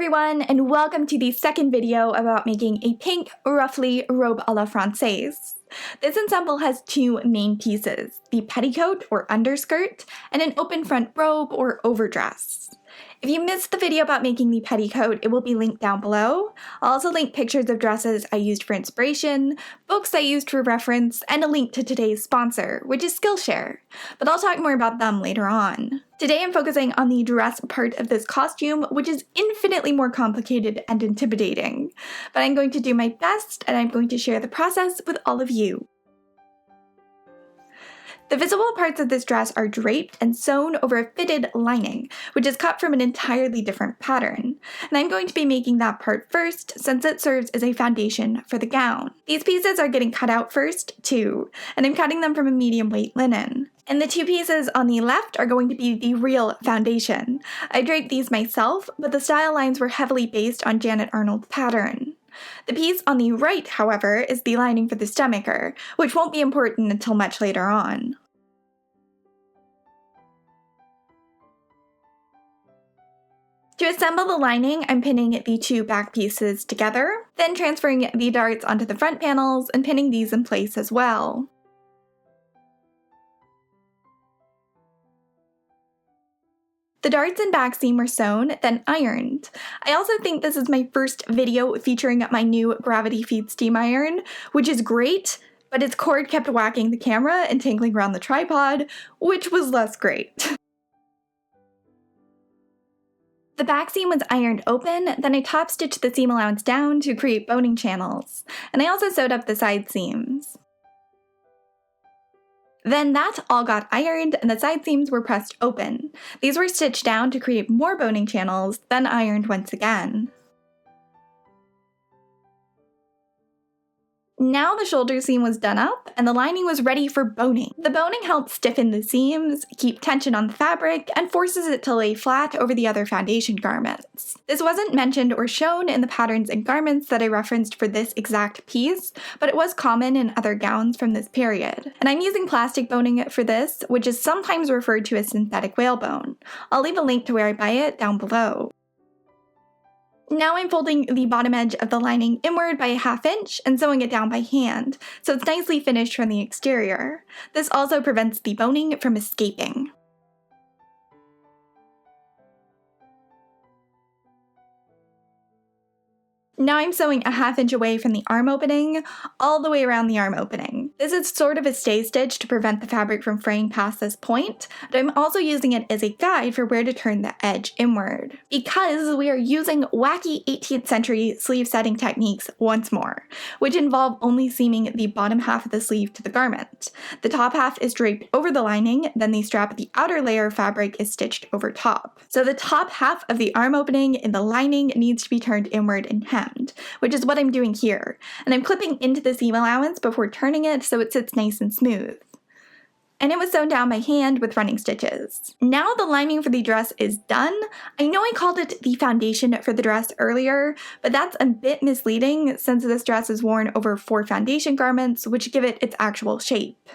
everyone, and welcome to the second video about making a pink ruffly robe a la Française. This ensemble has two main pieces, the petticoat or underskirt, and an open front robe or overdress. If you missed the video about making the petticoat, it will be linked down below. I'll also link pictures of dresses I used for inspiration, books I used for reference, and a link to today's sponsor, which is Skillshare, but I'll talk more about them later on. Today I'm focusing on the dress part of this costume, which is infinitely more complicated and intimidating, but I'm going to do my best and I'm going to share the process with all of you. The visible parts of this dress are draped and sewn over a fitted lining, which is cut from an entirely different pattern, and I'm going to be making that part first since it serves as a foundation for the gown. These pieces are getting cut out first, too, and I'm cutting them from a medium weight linen. And the two pieces on the left are going to be the real foundation. I draped these myself, but the style lines were heavily based on Janet Arnold's pattern. The piece on the right, however, is the lining for the stomacher, which won't be important until much later on. To assemble the lining, I'm pinning the two back pieces together, then transferring the darts onto the front panels and pinning these in place as well. The darts and back seam were sewn, then ironed. I also think this is my first video featuring my new Gravity Feed steam iron, which is great, but its cord kept whacking the camera and tangling around the tripod, which was less great. The back seam was ironed open, then I top stitched the seam allowance down to create boning channels, and I also sewed up the side seams. Then that all got ironed and the side seams were pressed open. These were stitched down to create more boning channels, then ironed once again. Now the shoulder seam was done up and the lining was ready for boning. The boning helps stiffen the seams, keep tension on the fabric, and forces it to lay flat over the other foundation garments. This wasn't mentioned or shown in the patterns and garments that I referenced for this exact piece, but it was common in other gowns from this period. And I'm using plastic boning for this, which is sometimes referred to as synthetic whalebone. I'll leave a link to where I buy it down below. Now I'm folding the bottom edge of the lining inward by a ½ inch and sewing it down by hand, so it's nicely finished from the exterior. This also prevents the boning from escaping. Now I'm sewing a ½ inch away from the arm opening, all the way around the arm opening. This is sort of a stay stitch to prevent the fabric from fraying past this point, but I'm also using it as a guide for where to turn the edge inward. Because we are using wacky 18th century sleeve setting techniques once more, which involve only seaming the bottom half of the sleeve to the garment. The top half is draped over the lining, then the strap of the outer layer of fabric is stitched over top. So the top half of the arm opening in the lining needs to be turned inward and hemmed, which is what I'm doing here, and I'm clipping into the seam allowance before turning it so it sits nice and smooth. And it was sewn down by hand with running stitches. Now the lining for the dress is done. I know I called it the foundation for the dress earlier, but that's a bit misleading since this dress is worn over 4 foundation garments, which give it its actual shape.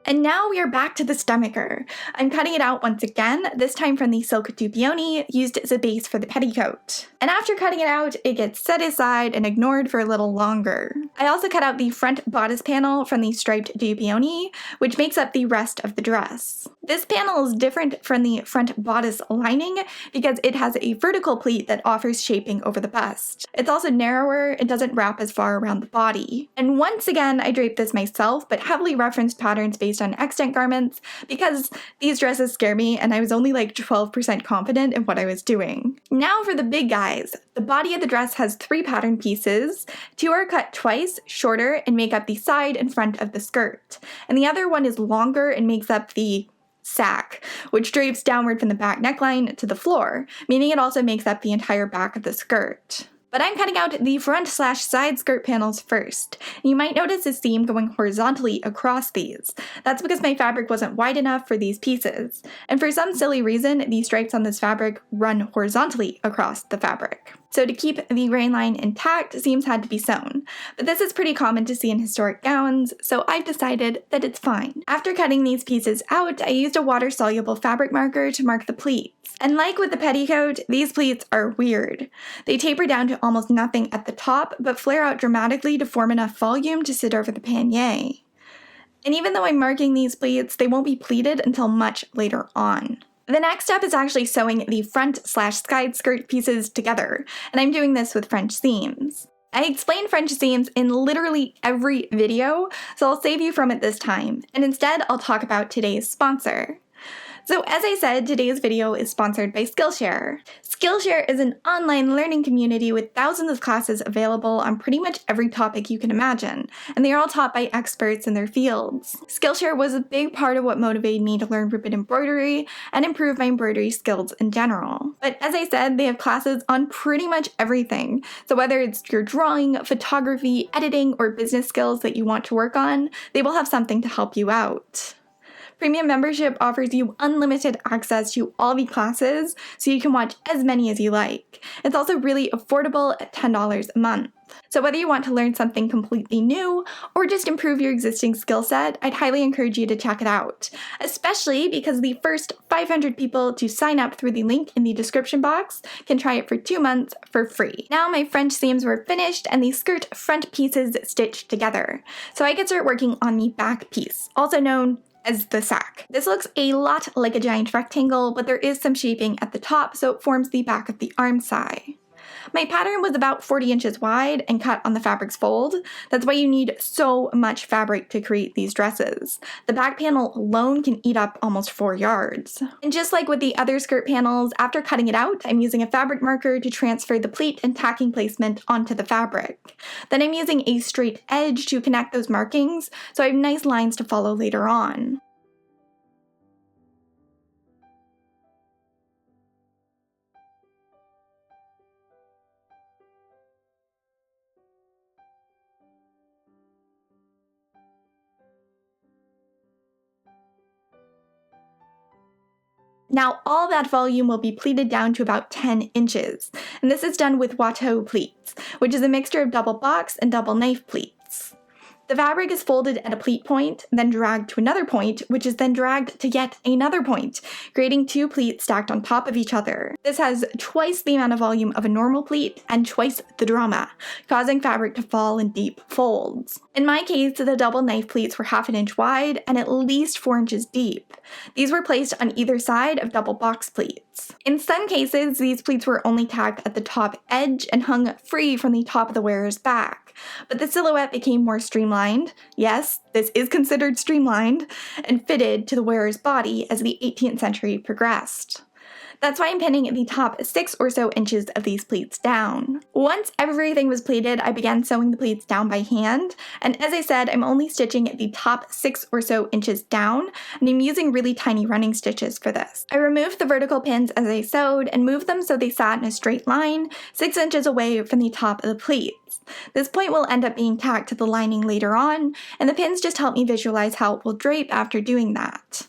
And now we are back to the stomacher. I'm cutting it out once again, this time from the silk du peony used as a base for the petticoat. And after cutting it out, it gets set aside and ignored for a little longer. I also cut out the front bodice panel from the striped du peony, which makes up the rest of the dress. This panel is different from the front bodice lining because it has a vertical pleat that offers shaping over the bust. It's also narrower and doesn't wrap as far around the body. And once again, I draped this myself, but heavily referenced patterns based on extant garments because these dresses scare me and I was only like 12% confident in what I was doing. Now for the big guys. The body of the dress has 3 pattern pieces. 2 are cut twice, shorter, and make up the side and front of the skirt. And the other one is longer and makes up the sack, which drapes downward from the back neckline to the floor, meaning it also makes up the entire back of the skirt. But I'm cutting out the front/side skirt panels first. You might notice a seam going horizontally across these. That's because my fabric wasn't wide enough for these pieces. And for some silly reason, these stripes on this fabric run horizontally across the fabric. So to keep the grain line intact, seams had to be sewn. But this is pretty common to see in historic gowns, so I've decided that it's fine. After cutting these pieces out, I used a water-soluble fabric marker to mark the pleats. And like with the petticoat, these pleats are weird. They taper down to almost nothing at the top, but flare out dramatically to form enough volume to sit over the pannier. And even though I'm marking these pleats, they won't be pleated until much later on. The next step is actually sewing the front/side skirt pieces together, and I'm doing this with French seams. I explain French seams in literally every video, so I'll save you from it this time, and instead I'll talk about today's sponsor. So as I said, today's video is sponsored by Skillshare. Skillshare is an online learning community with thousands of classes available on pretty much every topic you can imagine, and they are all taught by experts in their fields. Skillshare was a big part of what motivated me to learn ribbon embroidery and improve my embroidery skills in general. But as I said, they have classes on pretty much everything, so whether it's your drawing, photography, editing, or business skills that you want to work on, they will have something to help you out. Premium membership offers you unlimited access to all the classes, so you can watch as many as you like. It's also really affordable at $10 a month. So whether you want to learn something completely new or just improve your existing skill set, I'd highly encourage you to check it out, especially because the first 500 people to sign up through the link in the description box can try it for 2 months for free. Now my French seams were finished and the skirt front pieces stitched together, so I could start working on the back piece, also known as the sack. This looks a lot like a giant rectangle, but there is some shaping at the top, so it forms the back of the arm side. My pattern was about 40 inches wide and cut on the fabric's fold. That's why you need so much fabric to create these dresses. The back panel alone can eat up almost 4 yards. And just like with the other skirt panels, after cutting it out, I'm using a fabric marker to transfer the pleat and tacking placement onto the fabric. Then I'm using a straight edge to connect those markings, so I have nice lines to follow later on. Now all that volume will be pleated down to about 10 inches, and this is done with Watteau pleats, which is a mixture of double box and double knife pleats. The fabric is folded at a pleat point, then dragged to another point, which is then dragged to yet another point, creating 2 pleats stacked on top of each other. This has twice the amount of volume of a normal pleat and twice the drama, causing fabric to fall in deep folds. In my case, the double knife pleats were 1/2 inch wide and at least 4 inches deep. These were placed on either side of double box pleats. In some cases, these pleats were only tacked at the top edge and hung free from the top of the wearer's back, but the silhouette became more streamlined, yes, this is considered streamlined, and fitted to the wearer's body as the 18th century progressed. That's why I'm pinning the top 6 or so inches of these pleats down. Once everything was pleated, I began sewing the pleats down by hand, and as I said, I'm only stitching the top 6 or so inches down, and I'm using really tiny running stitches for this. I removed the vertical pins as I sewed and moved them so they sat in a straight line, 6 inches away from the top of the pleats. This point will end up being tacked to the lining later on, and the pins just help me visualize how it will drape after doing that.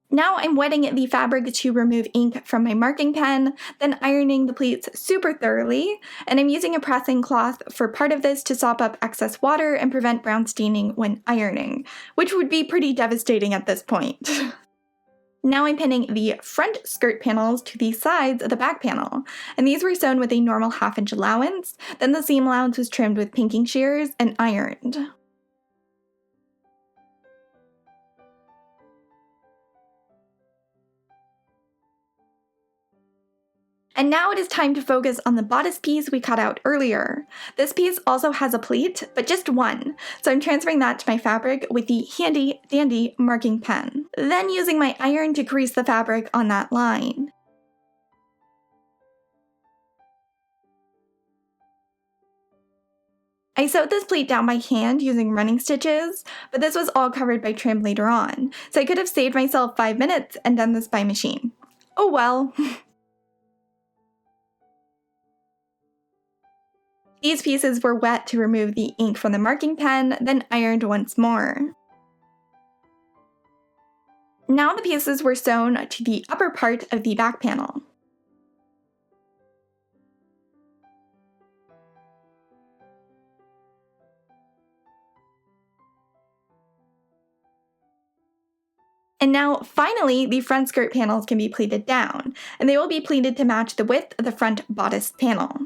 Now I'm wetting the fabric to remove ink from my marking pen, then ironing the pleats super thoroughly, and I'm using a pressing cloth for part of this to sop up excess water and prevent brown staining when ironing, which would be pretty devastating at this point. Now I'm pinning the front skirt panels to the sides of the back panel, and these were sewn with a normal 1/2 inch allowance, then the seam allowance was trimmed with pinking shears and ironed. And now it is time to focus on the bodice piece we cut out earlier. This piece also has a pleat, but just one, so I'm transferring that to my fabric with the handy dandy marking pen. Then using my iron to crease the fabric on that line. I sewed this pleat down by hand using running stitches, but this was all covered by trim later on, so I could have saved myself 5 minutes and done this by machine. Oh well. These pieces were wet to remove the ink from the marking pen, then ironed once more. Now the pieces were sewn to the upper part of the back panel. And now, finally, the front skirt panels can be pleated down, and they will be pleated to match the width of the front bodice panel,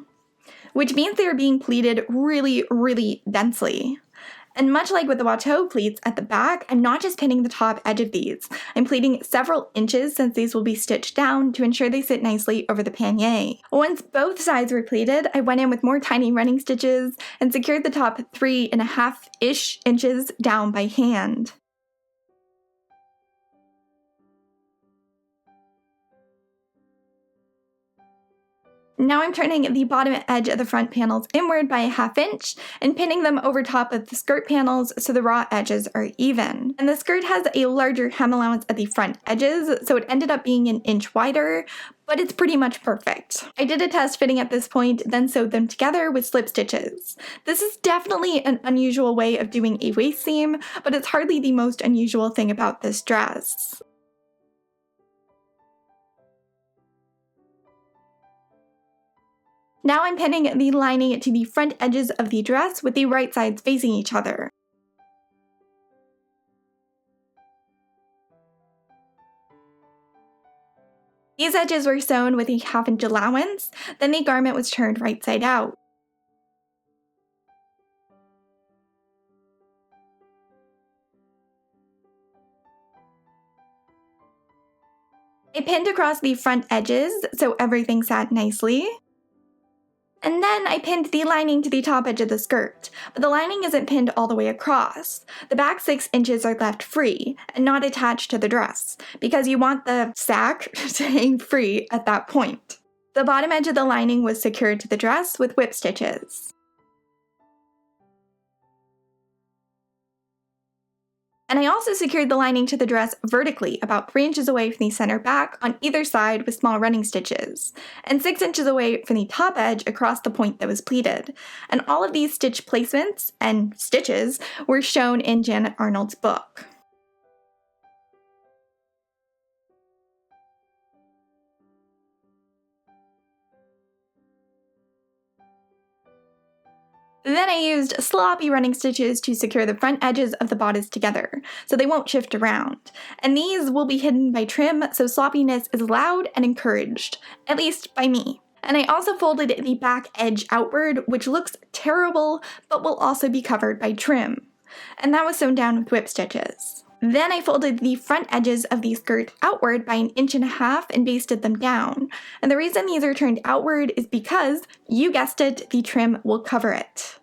which means they are being pleated really, really densely. And much like with the Watteau pleats at the back, I'm not just pinning the top edge of these. I'm pleating several inches since these will be stitched down to ensure they sit nicely over the panier. Once both sides were pleated, I went in with more tiny running stitches and secured the top 3.5-ish inches down by hand. Now I'm turning the bottom edge of the front panels inward by 1/2 inch and pinning them over top of the skirt panels so the raw edges are even. And the skirt has a larger hem allowance at the front edges, so it ended up being 1 inch wider, but it's pretty much perfect. I did a test fitting at this point, then sewed them together with slip stitches. This is definitely an unusual way of doing a waist seam, but it's hardly the most unusual thing about this dress. Now I'm pinning the lining to the front edges of the dress with the right sides facing each other. These edges were sewn with a 1/2 inch allowance, then the garment was turned right side out. I pinned across the front edges so everything sat nicely. And then I pinned the lining to the top edge of the skirt, but the lining isn't pinned all the way across. The back 6 inches are left free and not attached to the dress, because you want the sack to hang free at that point. The bottom edge of the lining was secured to the dress with whip stitches. And I also secured the lining to the dress vertically, about 3 inches away from the center back on either side with small running stitches, and 6 inches away from the top edge across the point that was pleated. And all of these stitch placements and stitches were shown in Janet Arnold's book. Then I used sloppy running stitches to secure the front edges of the bodice together, so they won't shift around. And these will be hidden by trim, so sloppiness is allowed and encouraged, at least by me. And I also folded the back edge outward, which looks terrible, but will also be covered by trim. And that was sewn down with whip stitches. Then I folded the front edges of the skirt outward by 1.5 inches and basted them down. And the reason these are turned outward is because, you guessed it, the trim will cover it.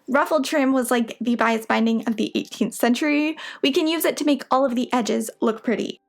Ruffled trim was like the bias binding of the 18th century. We can use it to make all of the edges look pretty.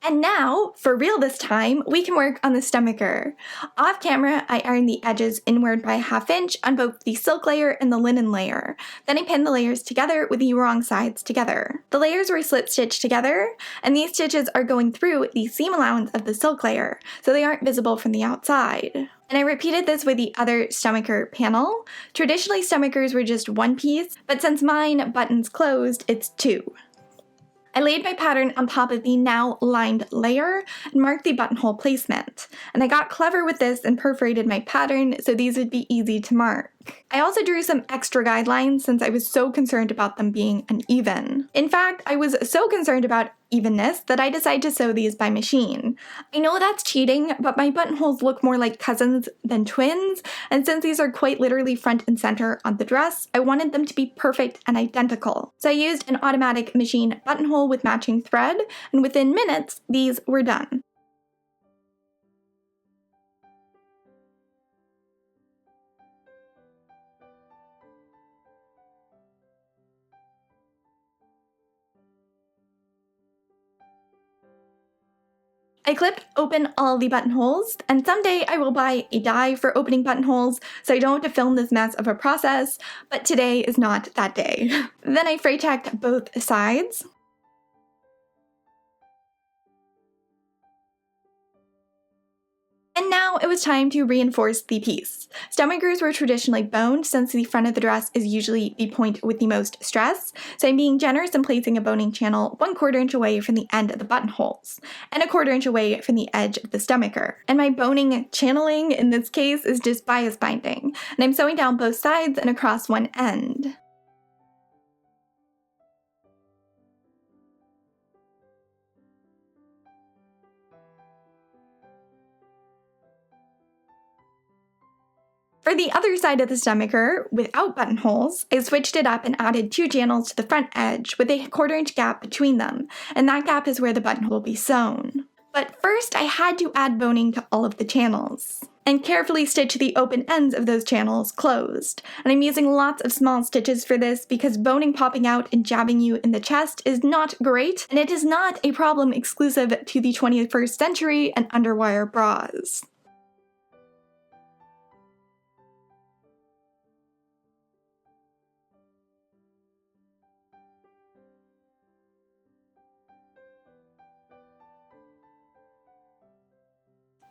And now, for real this time, we can work on the stomacher. Off camera, I ironed the edges inward by 1/2 inch on both the silk layer and the linen layer. Then I pinned the layers together with the wrong sides together. The layers were slip stitched together, and these stitches are going through the seam allowance of the silk layer, so they aren't visible from the outside. And I repeated this with the other stomacher panel. Traditionally, stomachers were just one piece, but since mine buttons closed, it's 2. I laid my pattern on top of the now lined layer and marked the buttonhole placement. And I got clever with this and perforated my pattern so these would be easy to mark. I also drew some extra guidelines since I was so concerned about them being uneven. In fact, I was so concerned about evenness that I decided to sew these by machine. I know that's cheating, but my buttonholes look more like cousins than twins, and since these are quite literally front and center on the dress, I wanted them to be perfect and identical. So I used an automatic machine buttonhole with matching thread, and within minutes, these were done. I clipped open all the buttonholes, and someday I will buy a die for opening buttonholes so I don't have to film this mess of a process, but today is not that day. Then I fray tacked both sides. And now it was time to reinforce the piece. Stomachers were traditionally boned since the front of the dress is usually the point with the most stress, so I'm being generous in placing a boning channel 1/4 inch away from the end of the buttonholes, and 1/4 inch away from the edge of the stomacher. And my boning channeling in this case is just bias binding, and I'm sewing down both sides and across one end. For the other side of the stomacher, without buttonholes, I switched it up and added 2 channels to the front edge with a 1/4 inch gap between them, and that gap is where the buttonhole will be sewn. But first, I had to add boning to all of the channels, and carefully stitch the open ends of those channels closed. And I'm using lots of small stitches for this because boning popping out and jabbing you in the chest is not great, and it is not a problem exclusive to the 21st century and underwire bras.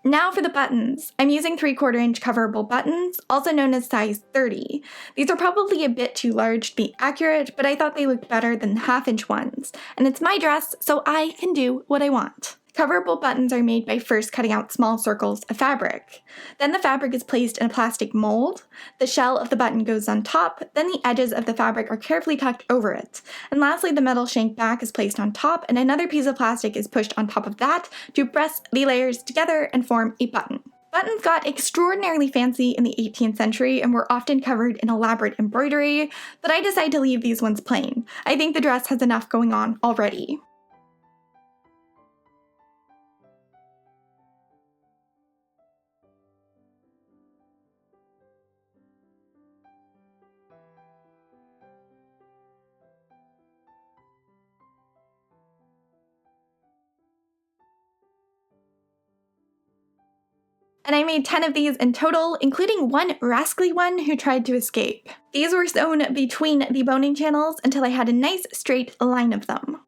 Now for the buttons. I'm using 3/4 inch coverable buttons, also known as size 30. These are probably a bit too large to be accurate, but I thought they looked better than 1/2 inch ones. And it's my dress, so I can do what I want. Coverable buttons are made by first cutting out small circles of fabric. Then the fabric is placed in a plastic mold, the shell of the button goes on top, then the edges of the fabric are carefully tucked over it, and lastly the metal shank back is placed on top and another piece of plastic is pushed on top of that to press the layers together and form a button. Buttons got extraordinarily fancy in the 18th century and were often covered in elaborate embroidery, but I decided to leave these ones plain. I think the dress has enough going on already. And I made 10 of these in total, including one rascally one who tried to escape. These were sewn between the boning channels until I had a nice straight line of them.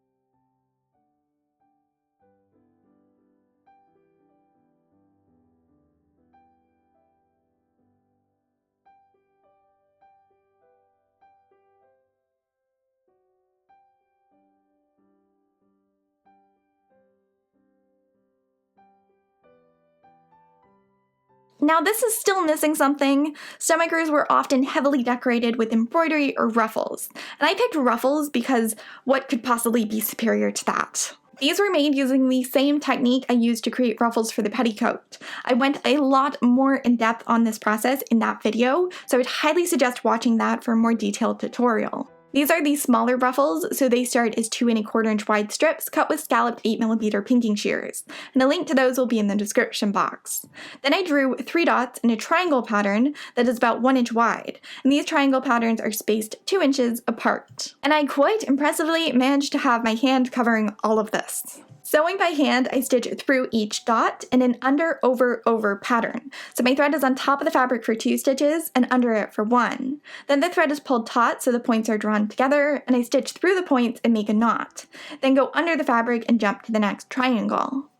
Now this is still missing something. Stomachers were often heavily decorated with embroidery or ruffles, and I picked ruffles because what could possibly be superior to that? These were made using the same technique I used to create ruffles for the petticoat. I went a lot more in depth on this process in that video, so I would highly suggest watching that for a more detailed tutorial. These are the smaller ruffles, so they start as 2 1/4 inch wide strips cut with scalloped 8mm pinking shears, and a link to those will be in the description box. Then I drew 3 dots in a triangle pattern that is about 1 inch wide, and these triangle patterns are spaced 2 inches apart. And I quite impressively managed to have my hand covering all of this. Sewing by hand, I stitch through each dot in an under, over, over pattern. So my thread is on top of the fabric for 2 stitches and under it for 1. Then the thread is pulled taut so the points are drawn together, and I stitch through the points and make a knot. Then go under the fabric and jump to the next triangle.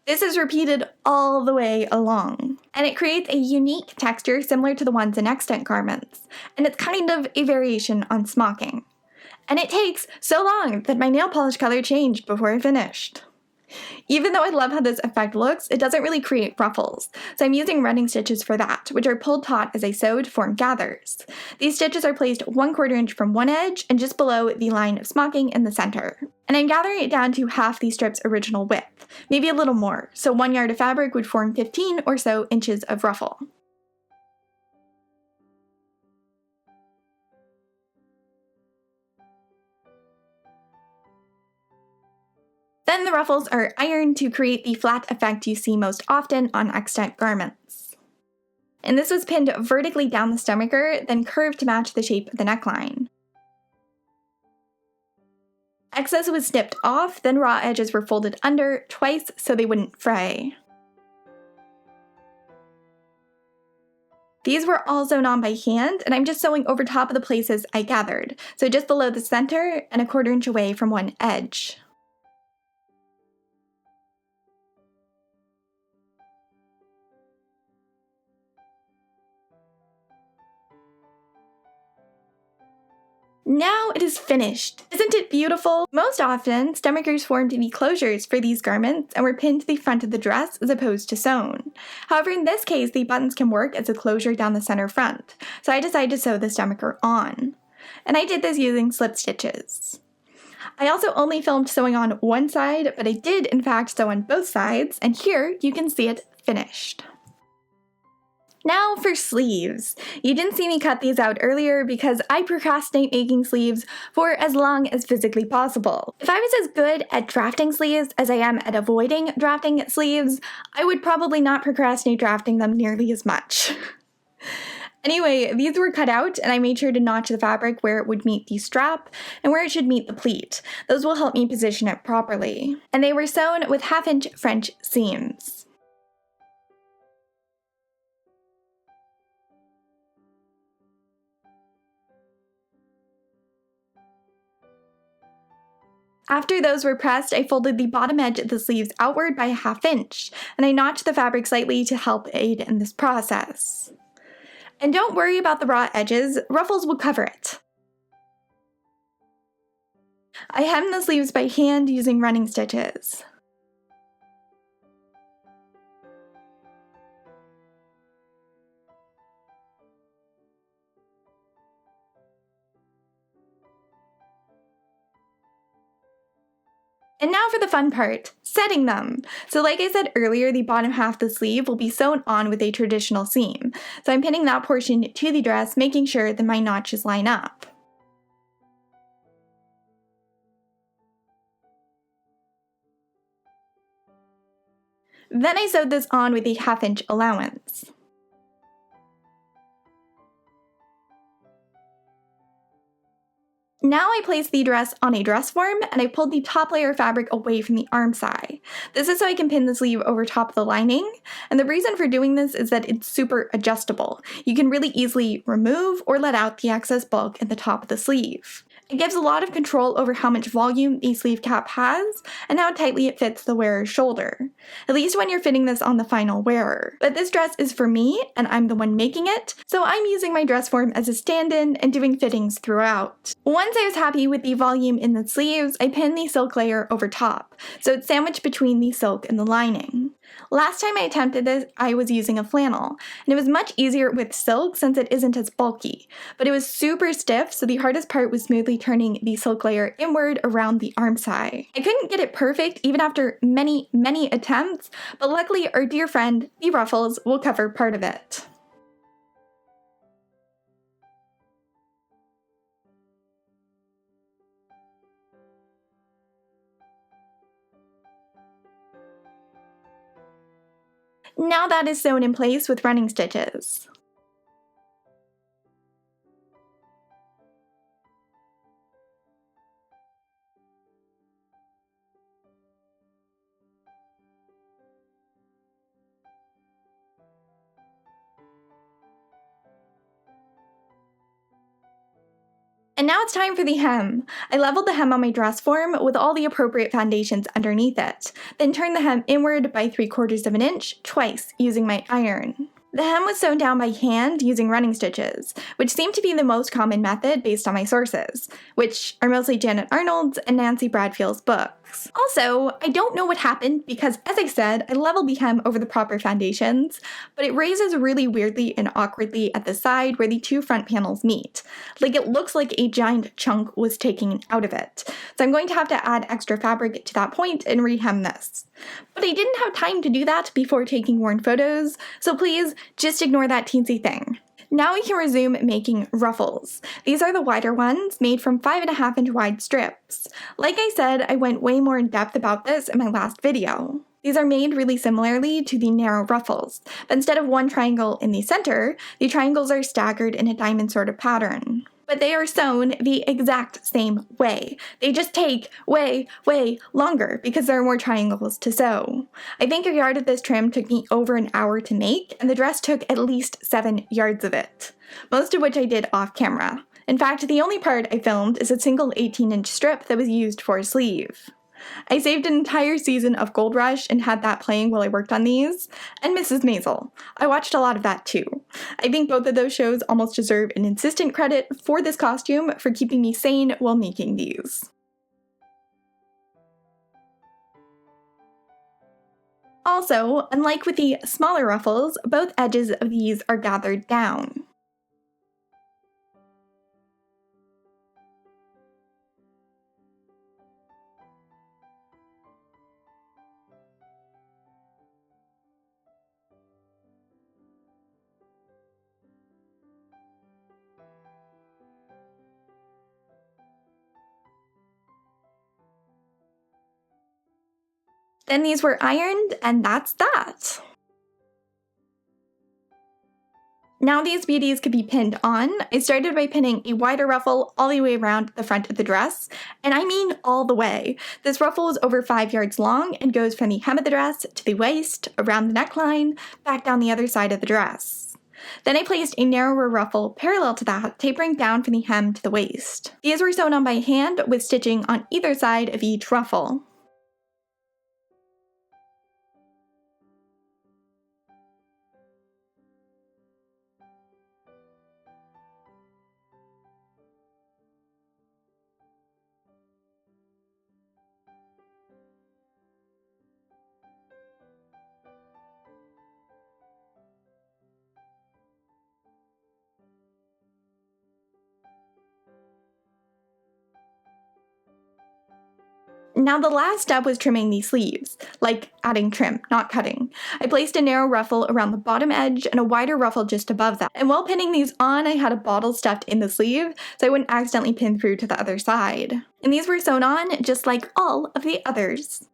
This is repeated all the way along, and it creates a unique texture similar to the ones in extant garments, and it's kind of a variation on smocking. And it takes so long that my nail polish color changed before I finished. Even though I love how this effect looks, it doesn't really create ruffles, so I'm using running stitches for that, which are pulled taut as I sew to form gathers. These stitches are placed 1/4 inch from one edge and just below the line of smocking in the center. And I'm gathering it down to half the strip's original width, maybe a little more, so 1 yard of fabric would form 15 or so inches of ruffle. Then the ruffles are ironed to create the flat effect you see most often on extant garments. And this was pinned vertically down the stomacher, then curved to match the shape of the neckline. Excess was snipped off, then raw edges were folded under twice so they wouldn't fray. These were all sewn on by hand, and I'm just sewing over top of the places I gathered, so just below the center and 1/4 inch away from one edge. Now it is finished. Isn't it beautiful? Most often, stomachers formed to be closures for these garments and were pinned to the front of the dress as opposed to sewn. However, in this case, the buttons can work as a closure down the center front, so I decided to sew the stomacher on. And I did this using slip stitches. I also only filmed sewing on one side, but I did in fact sew on both sides, and here you can see it finished. Now for sleeves. You didn't see me cut these out earlier because I procrastinate making sleeves for as long as physically possible. If I was as good at drafting sleeves as I am at avoiding drafting sleeves, I would probably not procrastinate drafting them nearly as much. Anyway, these were cut out and I made sure to notch the fabric where it would meet the strap and where it should meet the pleat. Those will help me position it properly. And they were sewn with 1/2-inch French seams. After those were pressed, I folded the bottom edge of the sleeves outward by 1/2 inch, and I notched the fabric slightly to help aid in this process. And don't worry about the raw edges, ruffles will cover it. I hemmed the sleeves by hand using running stitches. And now for the fun part, setting them. So like I said earlier, the bottom half of the sleeve will be sewn on with a traditional seam. So I'm pinning that portion to the dress, making sure that my notches line up. Then I sewed this on with a 1/2 inch allowance. Now I placed the dress on a dress form and I pulled the top layer of fabric away from the arm side. This is so I can pin the sleeve over top of the lining, and the reason for doing this is that it's super adjustable. You can really easily remove or let out the excess bulk at the top of the sleeve. It gives a lot of control over how much volume the sleeve cap has and how tightly it fits the wearer's shoulder, at least when you're fitting this on the final wearer. But this dress is for me and I'm the one making it, so I'm using my dress form as a stand-in and doing fittings throughout. Once I was happy with the volume in the sleeves, I pinned the silk layer over top, so it's sandwiched between the silk and the lining. Last time I attempted this, I was using a flannel, and it was much easier with silk since it isn't as bulky, but it was super stiff, so the hardest part was smoothly turning the silk layer inward around the arm side. I couldn't get it perfect even after many attempts, but luckily our dear friend, the ruffles, will cover part of it. Now that is sewn in place with running stitches. And now it's time for the hem. I leveled the hem on my dress form with all the appropriate foundations underneath it, then turned the hem inward by 3/4 of an inch twice using my iron. The hem was sewn down by hand using running stitches, which seemed to be the most common method based on my sources, which are mostly Janet Arnold's and Nancy Bradfield's books. Also, I don't know what happened because, as I said, I leveled the hem over the proper foundations, but it raises really weirdly and awkwardly at the side where the two front panels meet. Like it looks like a giant chunk was taken out of it. So I'm going to have to add extra fabric to that point and rehem this. But I didn't have time to do that before taking worn photos, so please just ignore that teensy thing. Now we can resume making ruffles. These are the wider ones, made from 5.5-inch wide strips. Like I said, I went way more in depth about this in my last video. These are made really similarly to the narrow ruffles, but instead of one triangle in the center, the triangles are staggered in a diamond sort of pattern. But they are sewn the exact same way. They just take way longer because there are more triangles to sew. I think a yard of this trim took me over an hour to make, and the dress took at least 7 yards of it, most of which I did off camera. In fact, the only part I filmed is a single 18-inch strip that was used for a sleeve. I saved an entire season of Gold Rush and had that playing while I worked on these, and Mrs. Maisel. I watched a lot of that too. I think both of those shows almost deserve an insistent credit for this costume for keeping me sane while making these. Also, unlike with the smaller ruffles, both edges of these are gathered down. Then these were ironed, and that's that. Now these beauties could be pinned on. I started by pinning a wider ruffle all the way around the front of the dress, and I mean all the way. This ruffle is over 5 yards long and goes from the hem of the dress to the waist, around the neckline, back down the other side of the dress. Then I placed a narrower ruffle parallel to that, tapering down from the hem to the waist. These were sewn on by hand with stitching on either side of each ruffle. Now the last step was trimming these sleeves, like adding trim, not cutting. I placed a narrow ruffle around the bottom edge and a wider ruffle just above that. And while pinning these on, I had a bottle stuffed in the sleeve so I wouldn't accidentally pin through to the other side. And these were sewn on just like all of the others.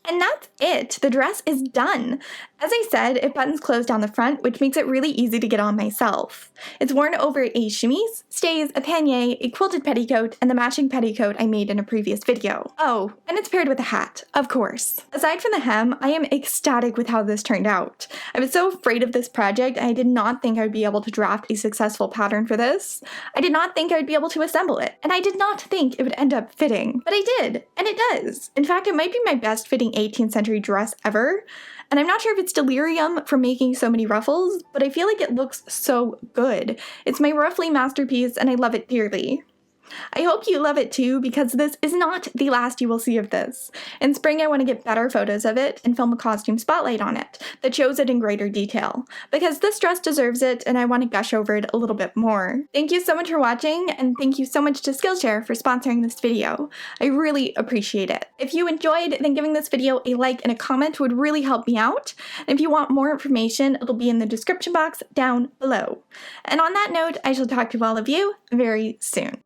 And that's it! The dress is done! As I said, it buttons close down the front, which makes it really easy to get on myself. It's worn over a chemise, stays, a pannier, a quilted petticoat, and the matching petticoat I made in a previous video. Oh, and it's paired with a hat, of course. Aside from the hem, I am ecstatic with how this turned out. I was so afraid of this project, and I did not think I would be able to draft a successful pattern for this. I did not think I would be able to assemble it, and I did not think it would end up fitting. But I did, and it does. In fact, it might be my best fitting 18th century dress ever, and I'm not sure if it's delirium from making so many ruffles, but I feel like it looks so good. It's my roughly masterpiece and I love it dearly. I hope you love it too, because this is not the last you will see of this. In spring, I want to get better photos of it and film a costume spotlight on it that shows it in greater detail, because this dress deserves it and I want to gush over it a little bit more. Thank you so much for watching, and thank you so much to Skillshare for sponsoring this video. I really appreciate it. If you enjoyed, then giving this video a like and a comment would really help me out. And if you want more information, it'll be in the description box down below. And on that note, I shall talk to all of you very soon.